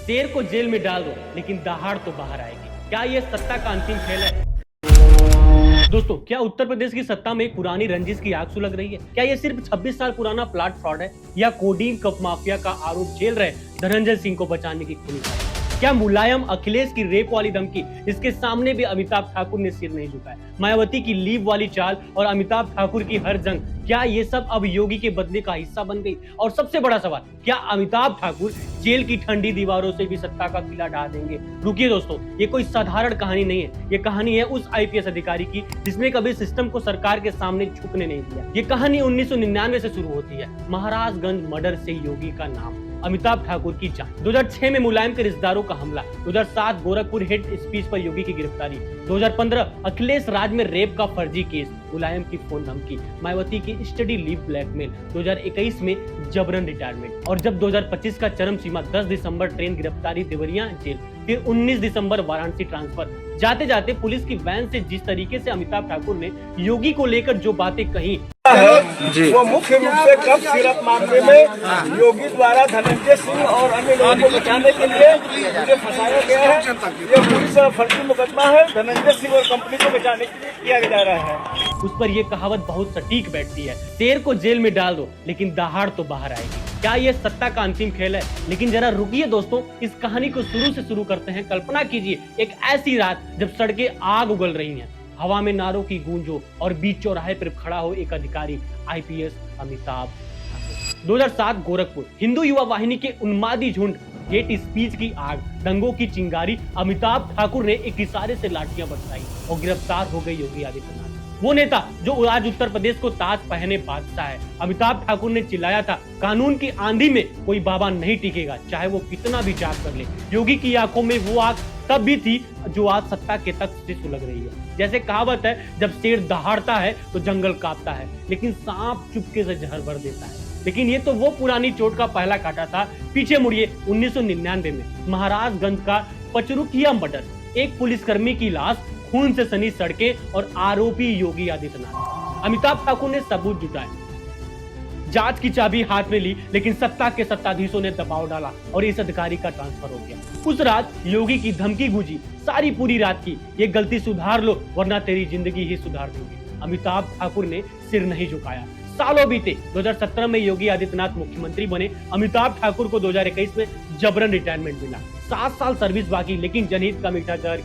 शेर को जेल में डाल दो लेकिन दहाड़ तो बाहर आएगी। क्या ये सत्ता का अंतिम खेल है? दोस्तों, क्या उत्तर प्रदेश की सत्ता में एक पुरानी रंजिश की आग सुलग रही है? क्या ये सिर्फ 26 साल पुराना प्लाट फ्रॉड है या कोडीन कप माफिया का आरोप झेल रहे धनंजय सिंह को बचाने की खुली है? क्या मुलायम अखिलेश की रेप वाली धमकी, इसके सामने भी अमिताभ ठाकुर ने सिर नहीं झुकाया? मायावती की लीव वाली चाल और अमिताभ ठाकुर की हर जंग, क्या ये सब अब योगी के बदले का हिस्सा बन गई? और सबसे बड़ा सवाल, क्या अमिताभ ठाकुर जेल की ठंडी दीवारों से भी सत्ता का किला ढा देंगे? रुकिए दोस्तों, ये कोई साधारण कहानी नहीं है। ये कहानी है उस आईपीएस अधिकारी की जिसने कभी सिस्टम को सरकार के सामने झुकने नहीं दिया। ये कहानी 1999 से शुरू होती है। महाराजगंज मर्डर से योगी का नाम, अमिताभ ठाकुर की जान, 2006 में मुलायम के रिश्तेदारों का हमला, 2007 गोरखपुर हेट स्पीच पर योगी की गिरफ्तारी, 2015 अखिलेश राज में रेप का फर्जी केस, मुलायम की फोन धमकी, मायावती की स्टडी लीव ब्लैकमेल, 2021 में जबरन रिटायरमेंट, और जब 2025 का चरम सीमा 10 दिसंबर ट्रेन गिरफ्तारी देवरिया जेल, फिर 19 दिसंबर वाराणसी ट्रांसफर। जाते जाते पुलिस की वैन से जिस तरीके से अमिताभ ठाकुर ने योगी को लेकर जो बातें कही है वो मुख्य रूप से कप सिरप मामले में योगी द्वारा धनंजय सिंह और अन्य लोगों को बचाने के लिए मुझे फंसाया गया है। ये पुलिस फर्जी मुकदमा है, धनंजय सिंह और कंपनी को बचाने के लिए किया जा रहा है। उस पर यह कहावत बहुत सटीक बैठती है, शेर को जेल में डाल दो लेकिन दहाड़ तो बाहर आएगी। क्या ये सत्ता का अंतिम खेल है? लेकिन जरा रुकिए दोस्तों, इस कहानी को शुरू से शुरू करते हैं। कल्पना कीजिए एक ऐसी रात जब सड़कें आग उगल रही हैं, हवा में नारों की गूंज हो और बीच चौराहे पर खड़ा हो एक अधिकारी, आईपीएस अमिताभ ठाकुर। 2007 गोरखपुर, हिंदू युवा वाहिनी के उन्मादी झुंड, हेट स्पीच की आग, दंगों की चिंगारी, अमिताभ ठाकुर ने एक इशारे से लाठियां बरसाई और गिरफ्तार हो गए योगी आदित्यनाथ। वो नेता जो आज उत्तर प्रदेश को ताज पहने बादशाह है। अमिताभ ठाकुर ने चिल्लाया था, कानून की आंधी में कोई बाबा नहीं टिकेगा, चाहे वो कितना भी जाग कर ले। योगी की आंखों में वो आग तब भी थी जो आज सत्ता के तख्त से सुलग रही है। जैसे कहावत है, जब शेर दहाड़ता है तो जंगल कांपता है, लेकिन सांप चुपके से जहर भर देता है। लेकिन ये तो वो पुरानी चोट का पहला काटा था। पीछे मुड़िए 1999 में महाराजगंज का पचरुखिया मर्डर, एक पुलिसकर्मी की लाश, खून से सनी सड़कें और आरोपी योगी आदित्यनाथ। अमिताभ ठाकुर ने सबूत जुटाए, जांच की चाबी हाथ में ली, लेकिन सत्ता के सत्ताधीशों ने दबाव डाला और इस अधिकारी का ट्रांसफर हो गया। उस रात योगी की धमकी गूंजी सारी पूरी रात की, ये गलती सुधार लो वरना तेरी जिंदगी ही सुधार दूंगी। अमिताभ ठाकुर ने सिर नहीं झुकाया। सालों बीते, 2017 में योगी आदित्यनाथ मुख्यमंत्री बने। अमिताभ ठाकुर को 2021 में जबरन रिटायरमेंट मिला। 7 साल सर्विस बाकी, लेकिन जनहित का मीठा जहर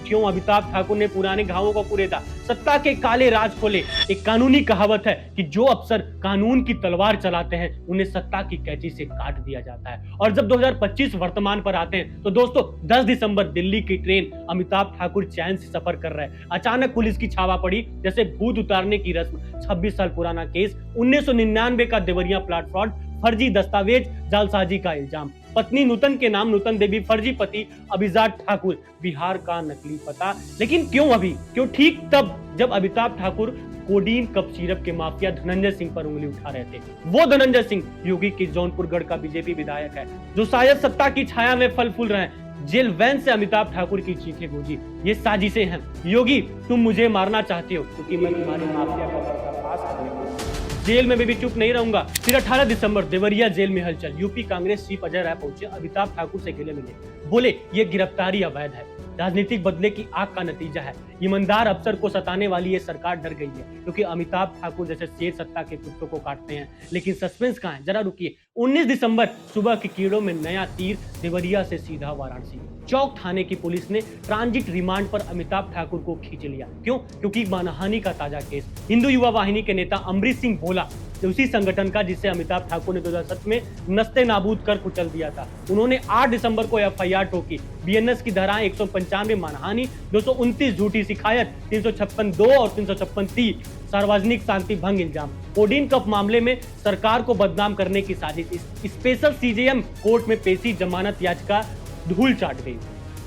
क्यों अमिताभ ठाकुर ने पुराने घावों को कुरेदा, सत्ता के काले राज खोले। एक कानूनी कहावत है कि जो अफसर कानून की तलवार चलाते हैं उन्हें सत्ता की कैंची से काट दिया जाता है। और जब 2025 वर्तमान पर आते हैं तो दोस्तों 10 दिसंबर दिल्ली की ट्रेन, अमिताभ ठाकुर चैन से सफर कर रहे हैं, अचानक पुलिस की छावा पड़ी जैसे भूत उतारने की रस्म। 26 साल पुराना केस, 1999 का देवरिया प्लाट फ्रॉड, फर्जी दस्तावेज, जालसाजी का इल्जाम, पत्नी नूतन के नाम नूतन देवी, फर्जी पति अभिजात ठाकुर, बिहार का नकली पता। लेकिन क्यों अभी? क्यों ठीक तब जब Amitabh Thakur codeine cup syrup के माफिया धनंजय सिंह पर उंगली उठा रहे थे। वो धनंजय सिंह योगी के जौनपुर गढ़ का बीजेपी विधायक है, जो शायद सत्ता की छाया में फल फूल रहे हैं। जेल वैन से अमिताभ ठाकुर की चीखें गूंजी, ये साजिशें हैं। योगी, तुम मुझे मारना चाहते हो क्योंकि मैं तुम्हारी माफिया का पर्दाफाश करने वाला हूं। जेल में भी चुप नहीं रहूंगा। फिर 18 दिसंबर देवरिया जेल में हलचल। यूपी कांग्रेस चीफ अजय राय पहुंचे, अमिताभ ठाकुर से गले मिले, बोले ये गिरफ्तारी अवैध है, राजनीतिक बदले की आग का नतीजा है। ईमानदार अफसर को सताने वाली ये सरकार डर गई है, क्योंकि अमिताभ ठाकुर जैसे शेर सत्ता के कुत्तों को काटते हैं। लेकिन सस्पेंस कहां है? जरा रुकिए। 19 दिसंबर सुबह के कीड़ों में नया तीर, देवरिया से सीधा वाराणसी। चौक थाने की पुलिस ने ट्रांजिट रिमांड पर अमिताभ ठाकुर को खींच लिया। क्यों? क्योंकि मानहानि का ताजा केस। हिंदू युवा वाहिनी के नेता अमरीश सिंह भोला, उसी संगठन का जिसे अमिताभ ठाकुर ने 2007 में नस्ते नाबूद कर कुचल दिया था, उन्होंने 8 दिसंबर को एफआईआर ठोकी। बीएनएस की धाराएं 195 मानहानि, 229 झूठी शिकायत, 356(2) और 356(3) सार्वजनिक शांति भंग इल्जाम। कोडीन कप मामले में सरकार को बदनाम करने की साजिश। स्पेशल सीजेएम कोर्ट में पेशी, जमानत याचिका धूल चाट गई।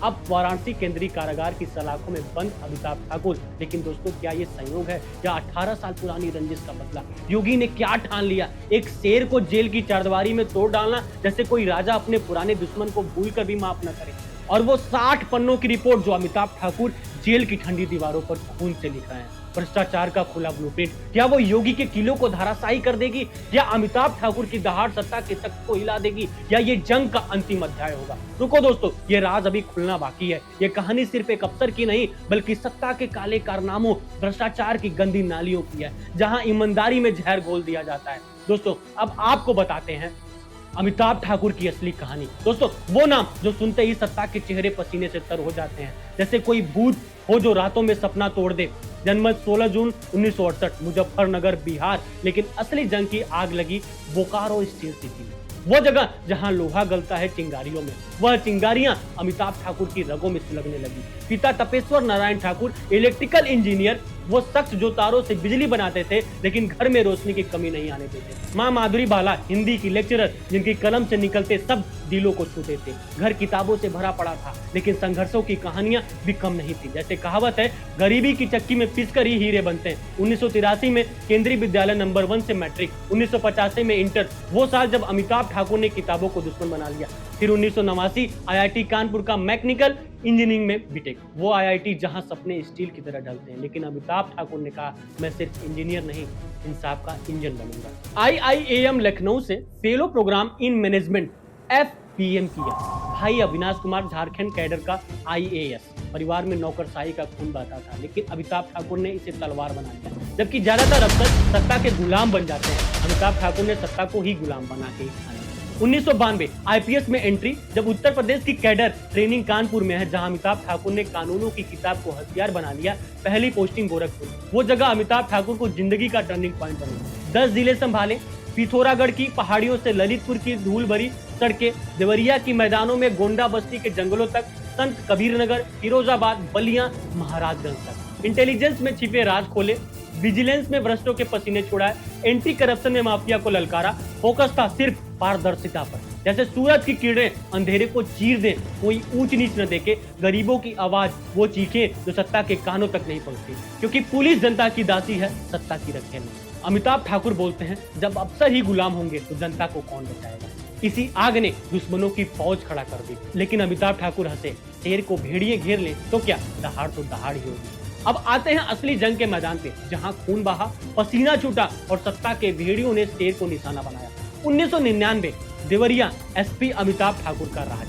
अब वाराणसी केंद्रीय कारागार की सलाखों में बंद अमिताभ ठाकुर। लेकिन दोस्तों, क्या ये संयोग है या 18 साल पुरानी रंजिश का बदला? योगी ने क्या ठान लिया? एक शेर को जेल की चारदीवारी में तोड़ डालना, जैसे कोई राजा अपने पुराने दुश्मन को भूल कर भी माफ न करे। और वो 60 पन्नों की रिपोर्ट जो अमिताभ ठाकुर जेल की ठंडी दीवारों पर खून से लिख रहे हैं। भ्रष्टाचार का खुला ब्लूप्रिंट। क्या वो योगी के किलों को धराशायी कर देगी, या अमिताभ ठाकुर की दहाड़ सत्ता के तख्त को हिला देगी, या ये जंग का अंतिम अध्याय होगा? रुको दोस्तों, ये राज अभी खुलना बाकी है। ये कहानी सिर्फ एक अफसर की नहीं, बल्कि सत्ता के काले कारनामों, भ्रष्टाचार की गंदी नालियों की है, जहां ईमानदारी में जहर घोल दिया जाता है। दोस्तों, अब आपको बताते हैं अमिताभ ठाकुर की असली कहानी। दोस्तों, वो नाम जो सुनते ही सत्ता के चेहरे पसीने से तर हो जाते हैं, जैसे कोई भूत हो जो रातों में सपना तोड़ दे। जन्म 16 जून 1968 मुजफ्फरनगर, बिहार। लेकिन असली जंग की आग लगी बोकारो स्टील सिटी में, वो जगह जहां लोहा गलता है चिंगारियों में। वह चिंगारियां अमिताभ ठाकुर की रगों में सुलगने लगी। पिता तपेश्वर नारायण ठाकुर इलेक्ट्रिकल इंजीनियर, वो शख्स जो तारों से बिजली बनाते थे लेकिन घर में रोशनी की कमी नहीं आने देते। माँ माधुरी बाला हिंदी की लेक्चरर, जिनकी कलम से निकलते सब दिलों को छूते थे। घर किताबों से भरा पड़ा था, लेकिन संघर्षों की कहानियां भी कम नहीं थी। जैसे कहावत है, गरीबी की चक्की में पीसकर ही हीरे बनते हैं। 1983 में केंद्रीय विद्यालय नंबर 1 से मैट्रिक, 1985 में इंटर, वो साल जब अमिताभ ठाकुर ने किताबों को दुश्मन बना लिया। फिर 1989 IIT कानपुर का मैकेनिकल इंजीनियरिंग में बीटेक, वो IIT जहां सपने स्टील की तरह ढलते हैं। लेकिन अमिताभ ठाकुर ने कहा, मैं सिर्फ इंजीनियर नहीं, इंसाफ का इंजन बनूंगा। IIAM लखनऊ से fellow programme in management FPM किया। भाई अविनाश कुमार झारखंड कैडर का IAS। परिवार में नौकरशाही का खून बहता था, लेकिन अमिताभ ठाकुर ने इसे तलवार बना दिया। जबकि ज्यादातर अफसर सत्ता के गुलाम बन जाते हैं, अमिताभ ठाकुर ने सत्ता को ही गुलाम बना के खाया। 1992 IPS में एंट्री, जब उत्तर प्रदेश की कैडर ट्रेनिंग कानपुर में है, जहां अमिताभ ठाकुर ने कानूनों की किताब को हथियार बना लिया। पहली पोस्टिंग गोरखपुर, वो जगह अमिताभ ठाकुर को जिंदगी का टर्निंग पॉइंट बनी। 10 जिले संभाले, पिथौरागढ़ की पहाड़ियों से ललितपुर की धूल भरी सड़कें, देवरिया की मैदानों में गोंडा बस्ती के जंगलों तक, संत कबीर नगर, फिरोजाबाद, बलिया, महाराजगंज तक। इंटेलिजेंस में छिपे राज खोले, विजिलेंस में भ्रष्टों के पसीने छुड़ाए, एंटी करप्शन में माफिया को ललकारा। फोकस था सिर्फ पारदर्शिता पर, जैसे सूरज की किरणें अंधेरे को चीर दे, कोई ऊंच नीच न देखे, गरीबों की आवाज वो चीखे जो सत्ता के कानों तक नहीं पहुंचती, क्योंकि पुलिस जनता की दासी है, सत्ता की रखे नहीं। अमिताभ ठाकुर बोलते हैं, जब अफसर ही गुलाम होंगे तो जनता को कौन बचाएगा। इसी आग ने दुश्मनों की फौज खड़ा कर दी। लेकिन अमिताभ ठाकुर हंसे, शेर को भेड़िए घेर ले तो क्या, दहाड़ तो दहाड़ ही होगी। अब आते हैं असली जंग के मैदान पे, जहां खून बहा, पसीना छूटा और सत्ता के भेड़ियों ने शेर को निशाना बनाया। 1999 देवरिया SP अमिताभ ठाकुर का राज।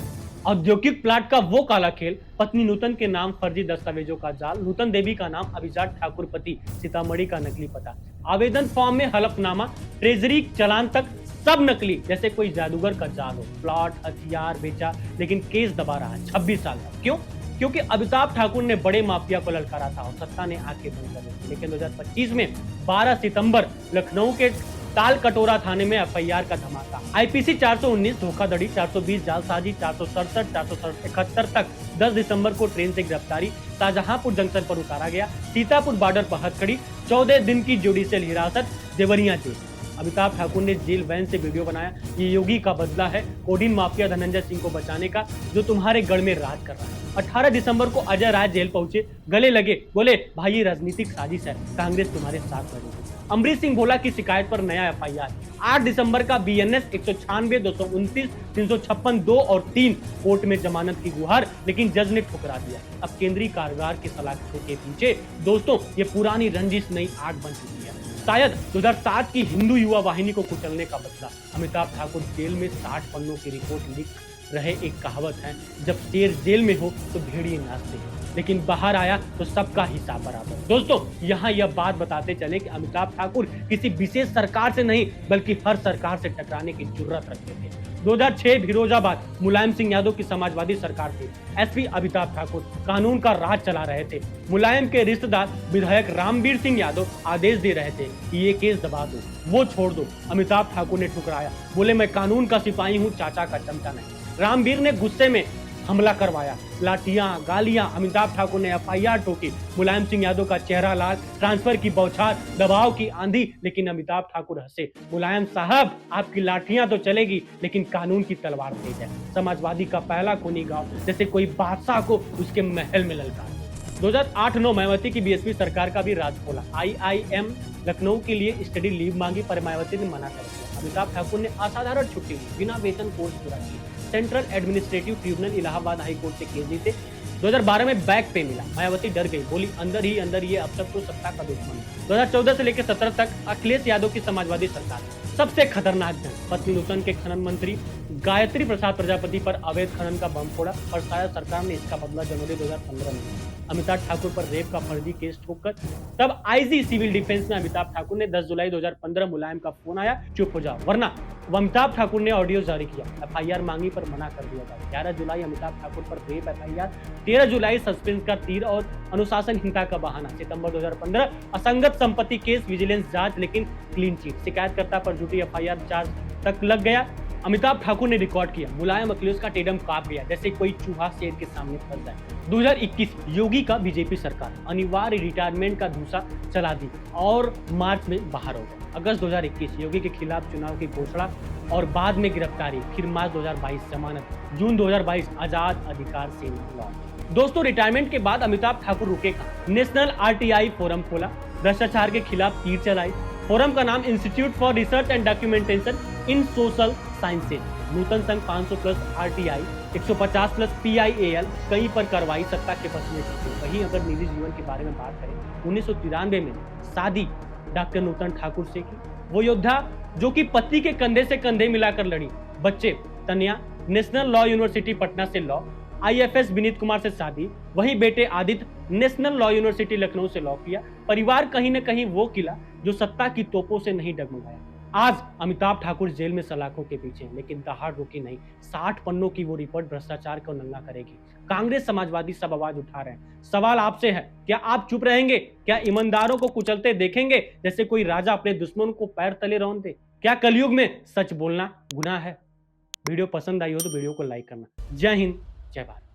औद्योगिक प्लाट का वो काला खेल, पत्नी नूतन के नाम फर्जी दस्तावेजों का जाल, नूतन देवी का नाम, अभिजात ठाकुर पति, सीतामढ़ी का नकली पता, आवेदन फॉर्म में हलफनामा, ट्रेजरी चालान तक सब नकली, जैसे कोई जादूगर का जाल हो। प्लॉट हथियार बेचा, लेकिन केस दबा रहा 26 साल तक। क्यों? क्योंकि अमिताभ ठाकुर ने बड़े माफिया को ललकारा था और सत्ता ने आंखें बंद कर दी। लेकिन 2025 में 12 सितंबर लखनऊ के ताल कटोरा थाने में FIR का धमाका। IPC 419 धोखाधड़ी, 420 जालसाजी, 467, 471 तक 10 दिसंबर को ट्रेन से गिरफ्तारी, शाहजहांपुर जंक्शन पर उतारा गया, सीतापुर बॉर्डर पर हथकड़ी, 14 दिन की जुडिशियल हिरासत, देवरिया जेल। अमिताभ ठाकुर ने जेल वैन से वीडियो बनाया, ये योगी का बदला है, कोडीन माफिया धनंजय सिंह को बचाने का, जो तुम्हारे गढ़ में राज कर रहा है। 18 दिसंबर को अजय राय जेल पहुंचे, गले लगे, बोले भाई ये राजनीतिक साजिश है, कांग्रेस तुम्हारे साथ लड़ेगी। अमरीश सिंह भोला की शिकायत पर नया FIR। 8 दिसंबर का BNS 196, 229, 356, 2 और 3 कोर्ट में जमानत की गुहार, लेकिन जज ने ठुकरा दिया। अब केंद्रीय कारागार की सलाखों के पीछे दोस्तों ये पुरानी रंजिश नई आग बन चुकी है। शायद 2007 की हिंदू युवा वाहिनी को कुचलने का बदला। अमिताभ ठाकुर जेल में 60 पन्नों की रिपोर्ट लिख रहे। एक कहावत है, जब शेर जेल में हो तो भेड़िए नाचते हैं, लेकिन बाहर आया तो सबका हिसाब बराबर। दोस्तों, यहाँ यह बात बताते चले कि अमिताभ ठाकुर किसी विशेष सरकार से नहीं, बल्कि हर सरकार से टकराने की जुर्रत रखते थे। 2006 फिरोजाबाद मुलायम सिंह यादव की समाजवादी सरकार थी। SP अमिताभ ठाकुर कानून का राज चला रहे थे। मुलायम के रिश्तेदार विधायक रामवीर सिंह यादव आदेश दे रहे थे कि ये केस दबा दो, वो छोड़ दो। अमिताभ ठाकुर ने ठुकराया, बोले मैं कानून का सिपाही हूँ, चाचा का चमचा नहीं। रामवीर ने गुस्से में हमला करवाया, लाठियां, गालियां। अमिताभ ठाकुर ने FIR ठोकी। मुलायम सिंह यादव का चेहरा लाल, ट्रांसफर की बौछार, दबाव की आंधी। लेकिन अमिताभ ठाकुर हंसे, मुलायम साहब आपकी लाठियां तो चलेगी, लेकिन कानून की तलवार तेज है। समाजवादी का पहला खूनी गांव, जैसे कोई बादशाह को उसके महल में ललकार। 2008-9 मायावती की बीएसपी सरकार का भी राज खोला। आईआईएम लखनऊ के लिए स्टडी लीव मांगी पर मायावती ने मना कर दिया। अमिताभ ठाकुर ने असाधारण छुट्टी ली, बिना वेतन कोर्स पूरा किया। Central administrative tribunal Allahabad high court से केस जीते। 2012 में बैक पे मिला, मायावती डर गई, बोली अंदर ही अंदर ये अब तक तो सत्ता का दुश्मन है। 2014 से लेकर 17 तक अखिलेश यादव की समाजवादी सरकार, सबसे खतरनाक जंग। पत्नी नूतन के खनन मंत्री गायत्री प्रसाद प्रजापति पर अवैध खनन का बम फोड़ा, पर शायद सरकार ने इसका बदला जनवरी 2015 में अमिताभ ठाकुर पर रेप का फर्जी केस ठोककर। तब आईजी सिविल डिफेंस में अमिताभ ठाकुर ने 10 जुलाई 2015 मुलायम का फोन आया, चुप हो जाओ वरना अमिताभ ठाकुर ने ऑडियो जारी किया। एफआईआर मांगी पर मना कर दिया गया। 11 जुलाई अमिताभ ठाकुर पर रेप एफआईआर, 13 जुलाई सस्पेंस का तीर और अनुशासनहीनता का बहाना। सितंबर 2015 असंगत संपत्ति केस, विजिलेंस जांच लेकिन क्लीन चिट, शिकायतकर्ता पर झूठी एफआईआर चार्ज तक लग गया। अमिताभ ठाकुर ने रिकॉर्ड किया, मुलायम अखिलेश का टेडम कांप गया जैसे कोई चूहा शेर के सामने फंस जाए। 2021 योगी का बीजेपी सरकार अनिवार्य रिटायरमेंट का धूसा चला दी और मार्च में बाहर हो गए। अगस्त 2021 योगी के खिलाफ चुनाव की घोषणा और बाद में गिरफ्तारी, फिर मार्च 2022 जमानत, जून 2022 आजाद अधिकार सेना लॉन्च। दोस्तों रिटायरमेंट के बाद अमिताभ ठाकुर रुके कहां? नेशनल आरटीआई फोरम खोला, भ्रष्टाचार के खिलाफ तीर चलाई। फोरम का नाम institute for research and documentation in social sciences. Nutan Sangh 500 plus RTI, 150 plus PIL, कई पर कार्रवाई, सत्ता के पक्ष में जीते। वहीं अगर निजी जीवन के बारे में बात करें, 1993 में शादी डॉक्टर नूतन ठाकुर से की। वो योद्धा जो कि पति के कंधे से कंधे मिलाकर लड़ी। बच्चे तन्या नेशनल लॉ यूनिवर्सिटी पटना से लॉ, आईएफएस विनीत कुमार से शादी। वहीं बेटे Aditya national law university Lucknow से लॉ किया। परिवार कहीं न कहीं वो किला जो सत्ता की तोपों से नहीं डगमगाया। आज अमिताभ ठाकुर जेल में सलाखों के पीछे हैं, लेकिन दहाड़ रुकी नहीं। 60 पन्नों की वो रिपोर्ट भ्रष्टाचार को नंगा करेगी। कांग्रेस समाजवादी सब आवाज उठा रहे हैं। सवाल आपसे है, क्या आप चुप रहेंगे? क्या ईमानदारों को कुचलते देखेंगे जैसे कोई राजा अपने दुश्मन को पैर तले रौंद दे? क्या कलयुग में सच बोलना गुनाह है? वीडियो पसंद आई हो तो वीडियो को लाइक करना। जय हिंद, जय भारत।